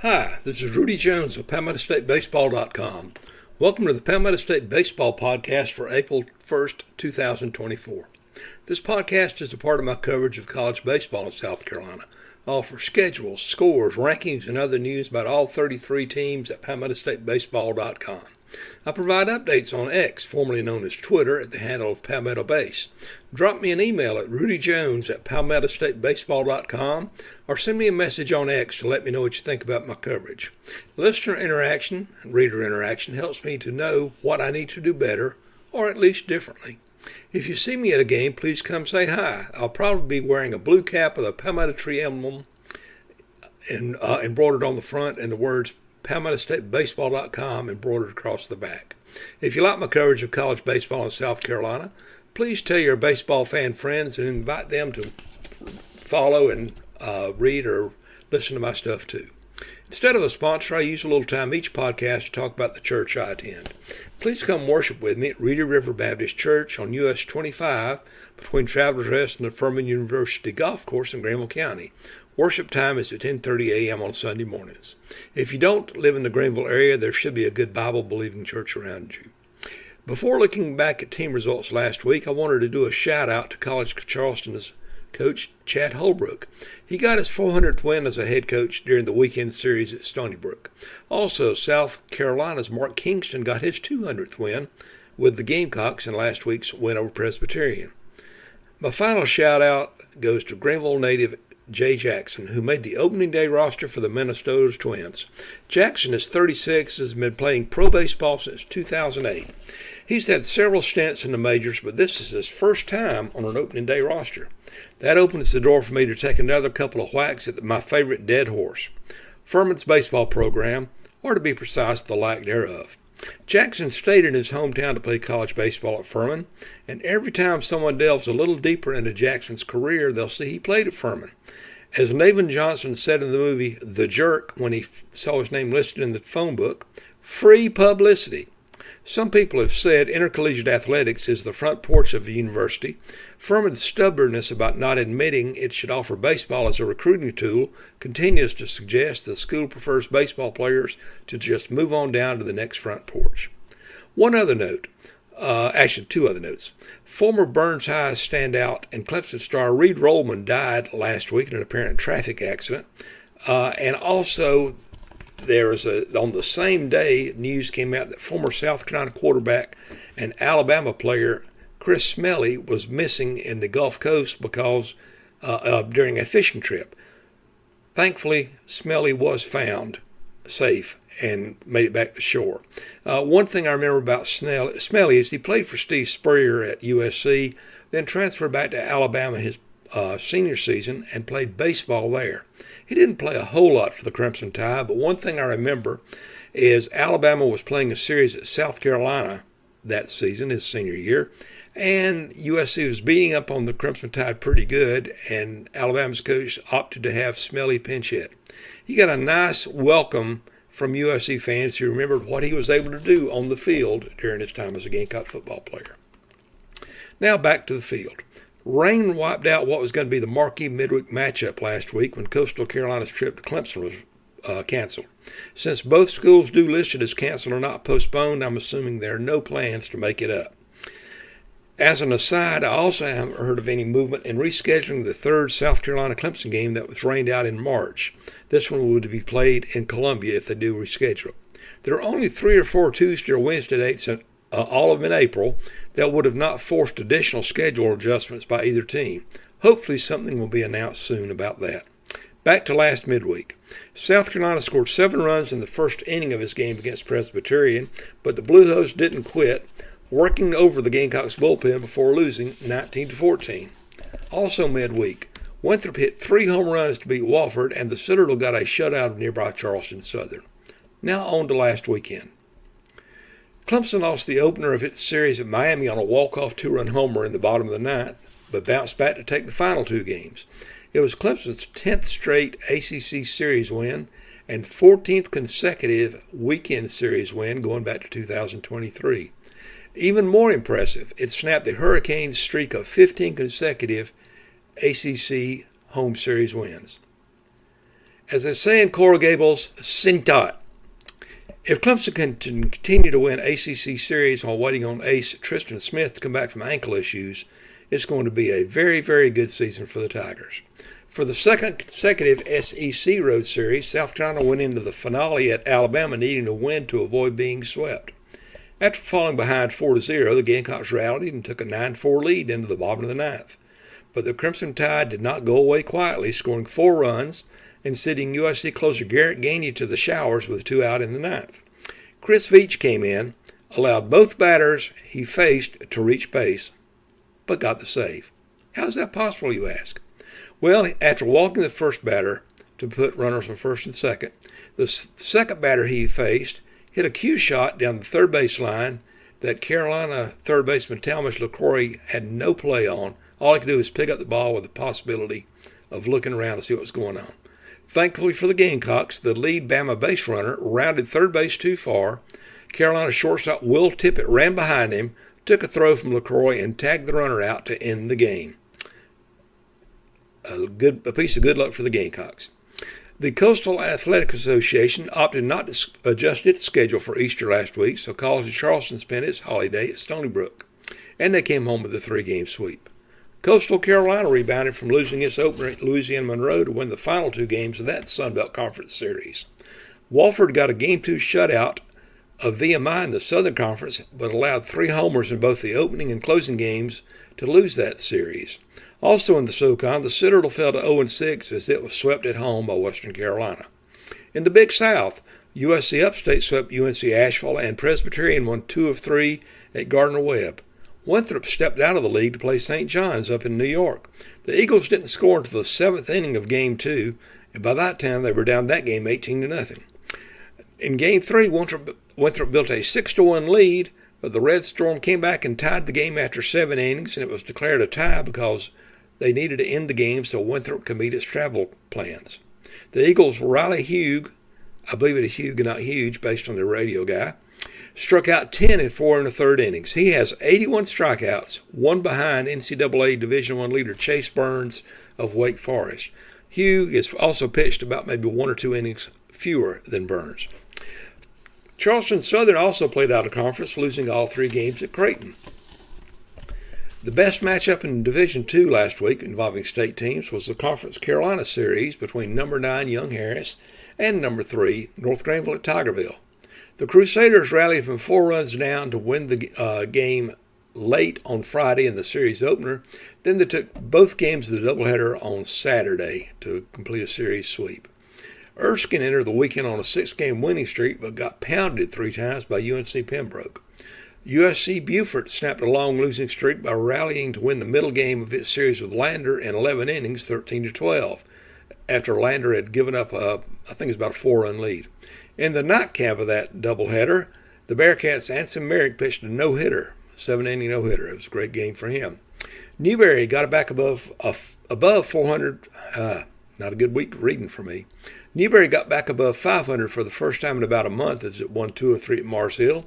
Hi, this is Rudy Jones of PalmettoStateBaseball.com. Welcome to the Palmetto State Baseball Podcast for April 1st, 2024. This podcast is a part of my coverage of college baseball in South Carolina. I offer schedules, scores, rankings, and other news about all 33 teams at PalmettoStateBaseball.com. I provide updates on X, formerly known as Twitter, at the handle of Palmetto Base. Drop me an email at rudyjones@PalmettoStateBaseball.com or send me a message on X to let me know what you think about my coverage. Listener interaction and reader interaction helps me to know what I need to do better, or at least differently. If you see me at a game, please come say hi. I'll probably be wearing a blue cap with a Palmetto tree emblem embroidered on the front and the words PalmettoStateBaseball.com embroidered across the back. If you like my coverage of college baseball in South Carolina, please tell your baseball fan friends and invite them to follow and read or listen to my stuff too. Instead of a sponsor, I use a little time each podcast to talk about the church I attend. Please come worship with me at Reedy River Baptist Church on US 25 between Travelers Rest and the Furman University Golf Course in Greenville County. Worship time is at 10:30 a.m. on Sunday mornings. If you don't live in the Greenville area, there should be a good Bible-believing church around you. Before looking back at team results last week, I wanted to do a shout-out to College Charleston's coach, Chad Holbrook. He got his 400th win as a head coach during the weekend series at Stony Brook. Also, South Carolina's Mark Kingston got his 200th win with the Gamecocks in last week's win over Presbyterian. My final shout-out goes to Greenville native Jay Jackson, who made the opening day roster for the Minnesota Twins. Jackson is 36 and has been playing pro baseball since 2008. He's had several stints in the majors, but this is his first time on an opening day roster. That opens the door for me to take another couple of whacks at my favorite dead horse, Furman's baseball program, or to be precise, the lack thereof. Jackson stayed in his hometown to play college baseball at Furman, and every time someone delves a little deeper into Jackson's career, they'll see he played at Furman. As Navin Johnson said in the movie The Jerk when he saw his name listed in the phone book, free publicity. Some people have said intercollegiate athletics is the front porch of a university. Furman's stubbornness about not admitting it should offer baseball as a recruiting tool continues to suggest the school prefers baseball players to just move on down to the next front porch. One other note, actually two other notes. Former Burns High standout and Clemson star Reed Rollman died last week in an apparent traffic accident. And also, on the same day, news came out that former South Carolina quarterback and Alabama player Chris Smelly was missing in the Gulf Coast because during a fishing trip. Thankfully, Smelly was found safe and made it back to shore. One thing I remember about Smelly is he played for Steve Spurrier at USC, then transferred back to Alabama his senior season and played baseball there. He didn't play a whole lot for the Crimson Tide, but one thing I remember is Alabama was playing a series at South Carolina that season, his senior year, and USC was beating up on the Crimson Tide pretty good, and Alabama's coach opted to have Smelly pinch hit. He got a nice welcome from USC fans who remembered what he was able to do on the field during his time as a Gamecock football player. Now back to the field. Rain wiped out what was going to be the marquee midweek matchup last week when Coastal Carolina's trip to Clemson was canceled. Since both schools do listed as canceled or not postponed, I'm assuming there are no plans to make it up. As an aside, I also haven't heard of any movement in rescheduling the third South Carolina-Clemson game that was rained out in March. This one would be played in Columbia if they do reschedule. There are only 3 or 4 Tuesday or Wednesday dates, all of them in April, that would have not forced additional schedule adjustments by either team. Hopefully something will be announced soon about that. Back to last midweek. South Carolina scored 7 runs in the first inning of his game against Presbyterian, but the Blue Hose didn't quit, working over the Gamecocks bullpen before losing 19-14. Also midweek, Winthrop hit 3 home runs to beat Wofford, and the Citadel got a shutout of nearby Charleston Southern. Now on to last weekend. Clemson lost the opener of its series at Miami on a walk-off 2-run homer in the bottom of the ninth, but bounced back to take the final 2 games. It was Clemson's 10th straight ACC series win and 14th consecutive weekend series win going back to 2023. Even more impressive, it snapped the Hurricanes' streak of 15 consecutive ACC home series wins. As they say in Coral Gables, Sintot. If Clemson can continue to win ACC series while waiting on ace Tristan Smith to come back from ankle issues, it's going to be a very, very good season for the Tigers. For the second consecutive SEC road series, South Carolina went into the finale at Alabama needing a win to avoid being swept. After falling behind 4-0, the Gamecocks rallied and took a 9-4 lead into the bottom of the ninth. But the Crimson Tide did not go away quietly, scoring 4 runs and sending USC closer Garrett Gainey to the showers with 2 out in the ninth. Chris Veach came in, allowed both batters he faced to reach base, but got the save. How is that possible, you ask? Well, after walking the first batter to put runners on first and second, the second batter he faced hit a cue shot down the third base line that Carolina third baseman Talmadge LaCroix had no play on. All he could do was pick up the ball with the possibility of looking around to see what was going on. Thankfully for the Gamecocks, the lead Bama base runner rounded third base too far. Carolina shortstop Will Tippett ran behind him, took a throw from LaCroix, and tagged the runner out to end the game. A piece of good luck for the Gamecocks. The Coastal Athletic Association opted not to adjust its schedule for Easter last week, so College of Charleston spent its holiday at Stony Brook, and they came home with a 3-game sweep. Coastal Carolina rebounded from losing its opener at Louisiana Monroe to win the final 2 games of that Sun Belt Conference series. Wofford got a Game 2 shutout of VMI in the Southern Conference, but allowed 3 homers in both the opening and closing games to lose that series. Also in the SoCon, the Citadel fell to 0-6 as it was swept at home by Western Carolina. In the Big South, USC Upstate swept UNC Asheville, and Presbyterian won 2 of 3 at Gardner-Webb. Winthrop stepped out of the league to play St. John's up in New York. The Eagles didn't score until the 7th inning of Game 2, and by that time they were down that game 18-0. In Game 3, Winthrop built a 6-1 lead, but the Red Storm came back and tied the game after 7 innings, and it was declared a tie because they needed to end the game so Winthrop could meet its travel plans. The Eagles' Riley Hugh, I believe it is Hugh, not Huge, based on the radio guy, struck out 10 in 4 1/3 innings. He has 81 strikeouts, one behind NCAA Division I leader Chase Burns of Wake Forest. Hugh is also pitched about maybe 1 or 2 innings fewer than Burns. Charleston Southern also played out of conference, losing all 3 games at Creighton. The best matchup in Division II last week involving state teams was the Conference Carolina Series between number 9 Young Harris and number 3 North Greenville at Tigerville. The Crusaders rallied from 4 runs down to win the game late on Friday in the series opener. Then they took both games of the doubleheader on Saturday to complete a series sweep. Erskine entered the weekend on a 6-game winning streak but got pounded 3 times by UNC Pembroke. USC Beaufort snapped a long losing streak by rallying to win the middle game of its series with Lander in 11 innings, 13-12, after Lander had given up, I think it's about a 4-run lead. In the nightcap of that doubleheader, the Bearcats' Anson Merrick pitched a no-hitter, 7-inning no-hitter. It was a great game for him. Newberry got it back above 400. Not a good week reading for me. Newberry got back above 500 for the first time in about a month as it won 2 of 3 at Mars Hill.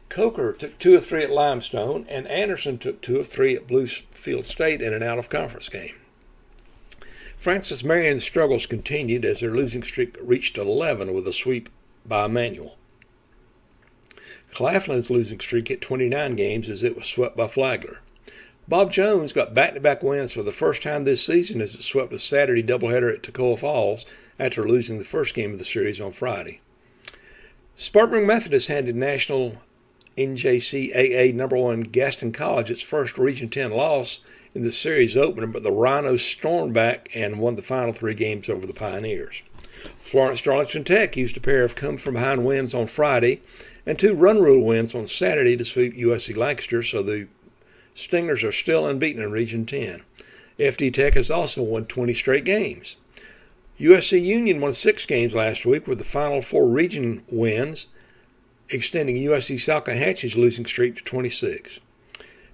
Coker took 2 of 3 at Limestone, and Anderson took 2 of 3 at Bluefield State in an out-of-conference game. Francis Marion's struggles continued as their losing streak reached 11 with a sweep by Emmanuel. Claflin's losing streak hit 29 games as it was swept by Flagler. Bob Jones got back-to-back wins for the first time this season as it swept a Saturday doubleheader at Toccoa Falls after losing the first game of the series on Friday. Spartanburg Methodist handed National NJCAA number 1 Gaston College its first Region 10 loss in the series opener, but the Rhinos stormed back and won the final 3 games over the Pioneers. Florence Darlington Tech used a pair of come-from-behind wins on Friday and 2 run rule wins on Saturday to sweep USC Lancaster, so the Stingers are still unbeaten in Region 10. FD Tech has also won 20 straight games. USC Union won 6 games last week with the final 4 region wins, extending USC Salcahatchee's losing streak to 26.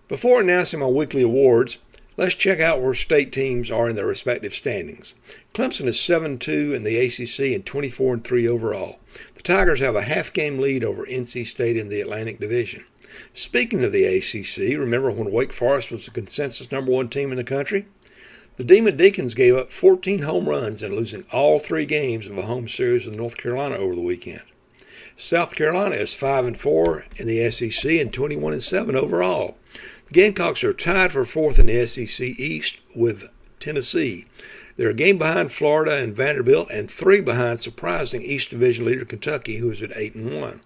Before announcing my weekly awards, let's check out where state teams are in their respective standings. Clemson is 7-2 in the ACC and 24-3 overall. The Tigers have a half-game lead over NC State in the Atlantic Division. Speaking of the ACC, remember when Wake Forest was the consensus number 1 team in the country? The Demon Deacons gave up 14 home runs in losing all 3 games of a home series with North Carolina over the weekend. South Carolina is 5-4 in the SEC and 21-7 overall. The Gamecocks are tied for 4th in the SEC East with Tennessee. They're a game behind Florida and Vanderbilt and 3 behind surprising East Division leader Kentucky, who is at 8-1.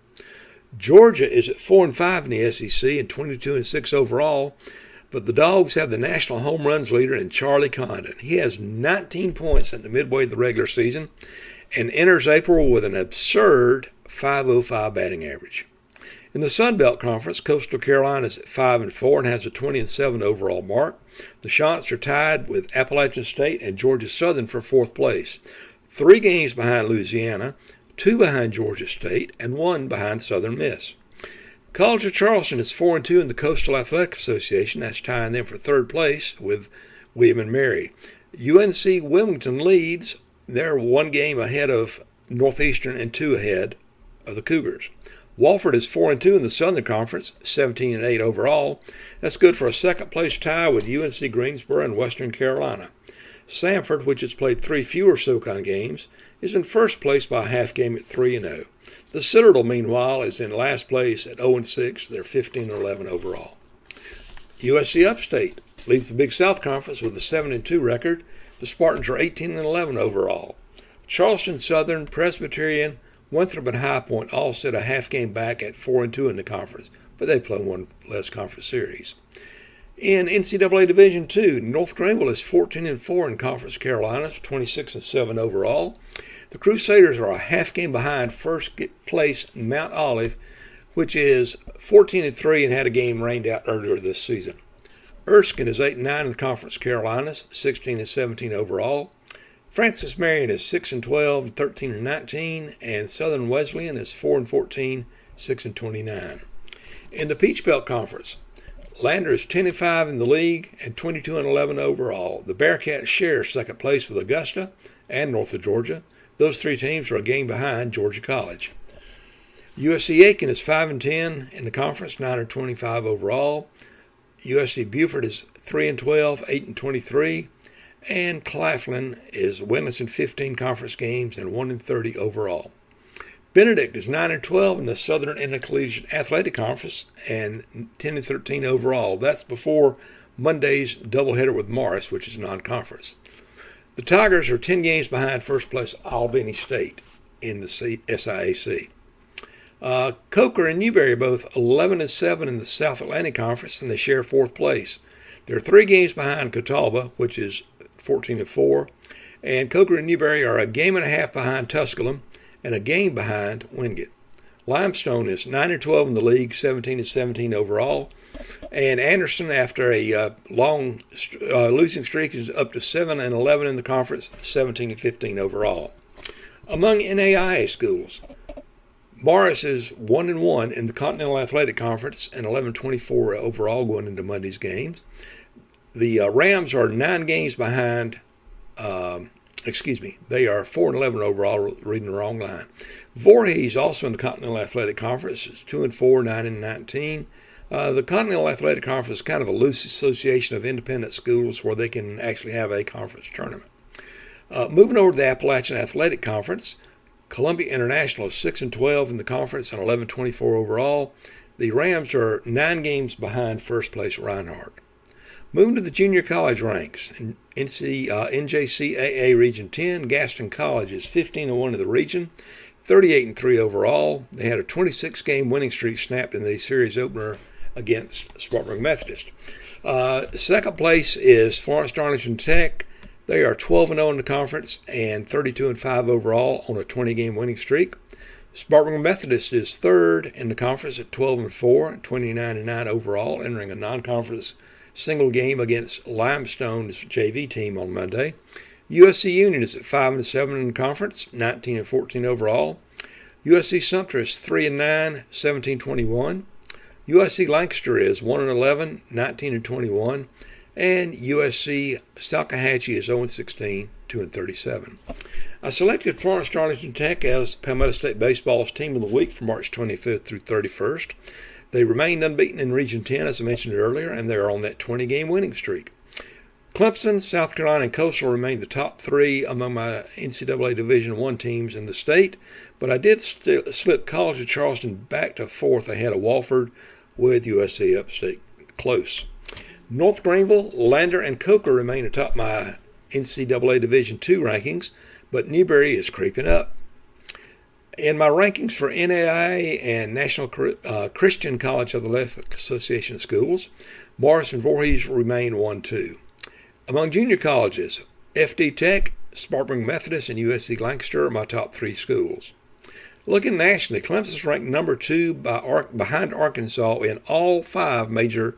Georgia is at 4-5 in the SEC and 22-6 overall, but the Dogs have the national home runs leader in Charlie Condon. He has 19 points at the midway of the regular season and enters April with an absurd .505 batting average. In the Sun Belt Conference, Coastal Carolina is at 5-4 and has a 20-7 overall mark. The Chants are tied with Appalachian State and Georgia Southern for 4th place. 3 games behind Louisiana, 2 behind Georgia State, and 1 behind Southern Miss. College of Charleston is 4-2 in the Coastal Athletic Association. That's tying them for 3rd place with William & Mary. UNC Wilmington leads. They're 1 game ahead of Northeastern and 2 ahead of the Cougars. Wofford is 4-2 in the Southern Conference, 17-8 overall. That's good for a 2nd place tie with UNC Greensboro and Western Carolina. Samford, which has played 3 fewer SoCon games, is in 1st place by a half game at 3-0. The Citadel, meanwhile, is in last place at 0-6. They're 15-11 overall. USC Upstate leads the Big South Conference with a 7-2 record. The Spartans are 18-11 overall. Charleston Southern, Presbyterian, Winthrop, and High Point all sit a half game back at 4-2 in the conference, but they play 1 less conference series. In NCAA Division II, North Greenville is 14-4 in Conference Carolinas, 26-7 overall. The Crusaders are a half game behind 1st place Mount Olive, which is 14-3 and had a game rained out earlier this season. Erskine is 8-9 in the Conference Carolinas, 16-17 overall. Francis Marion is 6-12, 13-19, and Southern Wesleyan is 4-14, 6-29. In the Peach Belt Conference, Lander is 10-5 in the league and 22-11 overall. The Bearcats share 2nd place with Augusta and North of Georgia. Those 3 teams are a game behind Georgia College. USC Aiken is 5-10 in the conference, 9-25 overall. USC Beaufort is 3-12, 8-23. And Claflin is winless in 15 conference games and 1-30 overall. Benedict is 9-12 in the Southern Intercollegiate Athletic Conference and 10-13 overall. That's before Monday's doubleheader with Morris, which is non-conference. The Tigers are 10 games behind 1st place Albany State in the SIAC. Coker and Newberry are both 11-7 in the South Atlantic Conference, and they share 4th place. They're 3 games behind Catawba, which is 14-4, and Coker and Newberry are a game and a half behind Tusculum and a game behind Wingate. Limestone is 9-12 in the league, 17-17 overall, and Anderson, after a long losing streak, is up to 7-11 in the conference, 17-15 overall. Among NAIA schools, Morris is 1-1 in the Continental Athletic Conference and 11-24 overall going into Monday's games. The Rams are 9 games behind, they are 4-11 overall, reading the wrong line. Voorhees, also in the Continental Athletic Conference, is 2-4, 9-19. The Continental Athletic Conference is kind of a loose association of independent schools where they can actually have a conference tournament. Moving over to the Appalachian Athletic Conference, Columbia International is 6-12 in the conference and 11-24 overall. The Rams are 9 games behind 1st place Reinhardt. Moving to the junior college ranks, in NJCAA Region 10, Gaston College is 15-1 in the region, 38-3 overall. They had a 26-game winning streak snapped in the series opener against Spartanburg Methodist. 2nd place is Florence Darlington Tech. They are 12-0 in the conference and 32-5 overall on a 20-game winning streak. Spartanburg Methodist is 3rd in the conference at 12-4, 29-9 overall, entering a non-conference single game against Limestone's JV team on Monday. USC Union is at 5-7 in the conference, 19-14 overall. USC Sumter is 3-9, 17-21. USC Lancaster is 1-11, 19-21. And USC Salkehatchie is 0-16, 2-37. I selected Florence Darlington Tech as Palmetto State Baseball's Team of the Week for March 25th through 31st. They remained unbeaten in Region 10, as I mentioned earlier, and they're on that 20-game winning streak. Clemson, South Carolina, and Coastal remain the top three among my NCAA Division I teams in the state, but I did slip College of Charleston back to fourth ahead of Wofford with USC Upstate close. North Greenville, Lander, and Coker remain atop my NCAA Division II rankings, but Newberry is creeping up. In my rankings for NAIA and National Christian College Athletic Association schools, Morris and Voorhees remain 1-2. Among junior colleges, FD Tech, Spartanburg Methodist, and USC Lancaster are my top three schools. Looking nationally, Clemson is ranked number 2 behind Arkansas in all 5 major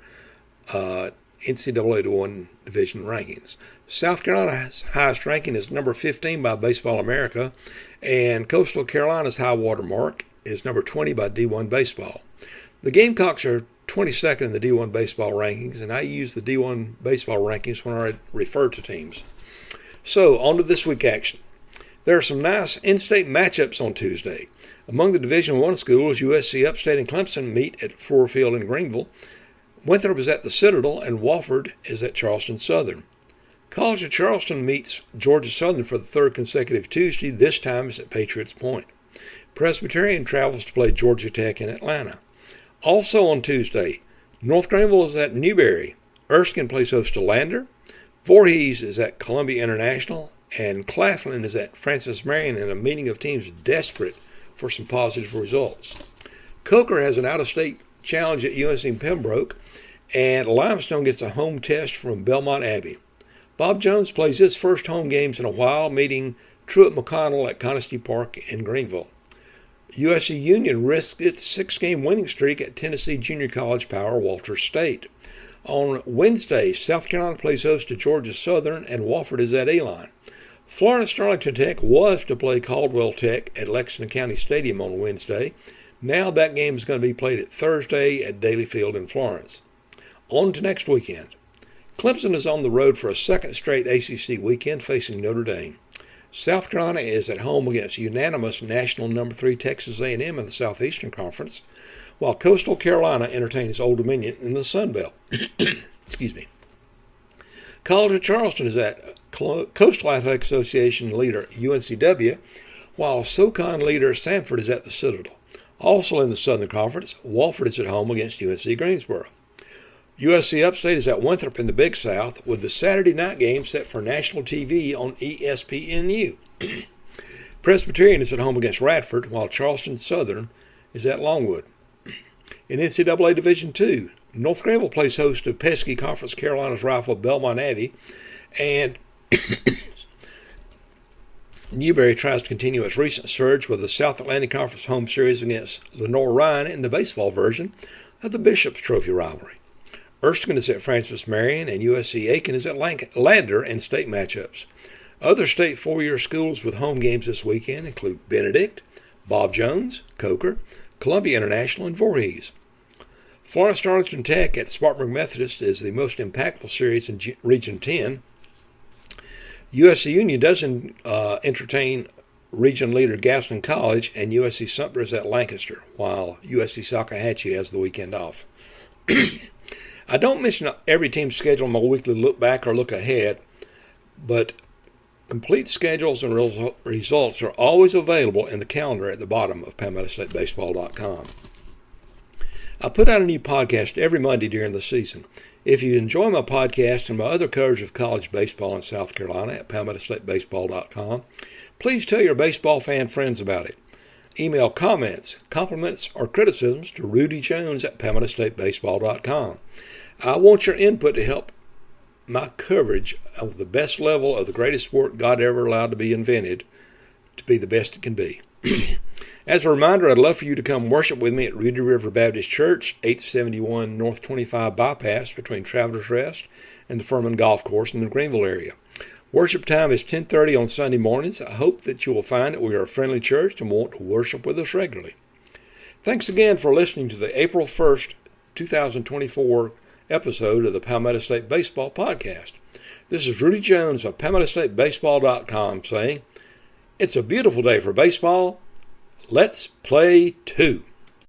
NCAA Division rankings. South Carolina's highest ranking is number 15 by Baseball America, and Coastal Carolina's high water mark is number 20 by D1 Baseball. The Gamecocks are 22nd in the D1 Baseball rankings, and I use the D1 Baseball rankings when I refer to teams. So, on to this week's action. There are some nice in-state matchups on Tuesday. Among the Division I schools, USC Upstate and Clemson meet at Fluor Field in Greenville. Winthrop is at the Citadel, and Wofford is at Charleston Southern. College of Charleston meets Georgia Southern for the third consecutive Tuesday. This time it's at Patriots Point. Presbyterian travels to play Georgia Tech in Atlanta. Also on Tuesday, North Greenville is at Newberry. Erskine plays host to Lander. Voorhees is at Columbia International. And Claflin is at Francis Marion in a meeting of teams desperate for some positive results. Coker has an out-of-state challenge at UNC Pembroke. And Limestone gets a home test from Belmont Abbey. Bob Jones plays his first home games in a while, meeting Truett McConnell at Conisty Park in Greenville. USC Union risks its 6-game winning streak at Tennessee Junior College power Walters State. On Wednesday, South Carolina plays host to Georgia Southern, and Wofford is at Elon. Florence-Darlington Tech was to play Caldwell Tech at Lexington County Stadium on Wednesday. Now that game is going to be played at Thursday at Daly Field in Florence. On to next weekend. Clemson is on the road for a second straight ACC weekend facing Notre Dame. South Carolina is at home against unanimous national number 3 Texas A&M in the Southeastern Conference, while Coastal Carolina entertains Old Dominion in the Sun Belt. Excuse me. College of Charleston is at Coastal Athletic Association leader UNCW, while SoCon leader Samford is at the Citadel. Also in the Southern Conference, Wofford is at home against UNC Greensboro. USC Upstate is at Winthrop in the Big South, with the Saturday night game set for national TV on ESPNU. Presbyterian is at home against Radford, while Charleston Southern is at Longwood. In NCAA Division II, North Greenville plays host to pesky Conference Carolinas rival Belmont Abbey, and Newberry tries to continue its recent surge with the South Atlantic Conference home series against Lenore-Ryan in the baseball version of the Bishop's Trophy rivalry. Erskine is at Francis Marion, and USC Aiken is at Lander in state matchups. Other state four-year schools with home games this weekend include Benedict, Bob Jones, Coker, Columbia International, and Voorhees. Florence-Darlington Tech at Spartanburg Methodist is the most impactful series in Region 10. USC Union does entertain region leader Gaston College, and USC Sumter is at Lancaster, while USC Salkehatchie has the weekend off. I don't mention every team's schedule in my weekly look back or look ahead, but complete schedules and results are always available in the calendar at the bottom of PalmettoStateBaseball.com. I put out a new podcast every Monday during the season. If you enjoy my podcast and my other coverage of college baseball in South Carolina at PalmettoStateBaseball.com, please tell your baseball fan friends about it. Email comments, compliments, or criticisms to Rudy Jones at PalmettoStateBaseball.com. I want your input to help my coverage of the best level of the greatest sport God ever allowed to be invented to be the best it can be. As a reminder, I'd love for you to come worship with me at Rudy River Baptist Church, 871 North 25 Bypass between Travelers Rest and the Furman Golf Course in the Greenville area. Worship time is 10:30 on Sunday mornings. I hope that you will find that we are a friendly church and want to worship with us regularly. Thanks again for listening to the April 1st, 2024 episode of the Palmetto State Baseball Podcast. This is Rudy Jones of PalmettoStateBaseball.com saying, it's a beautiful day for baseball. Let's play two.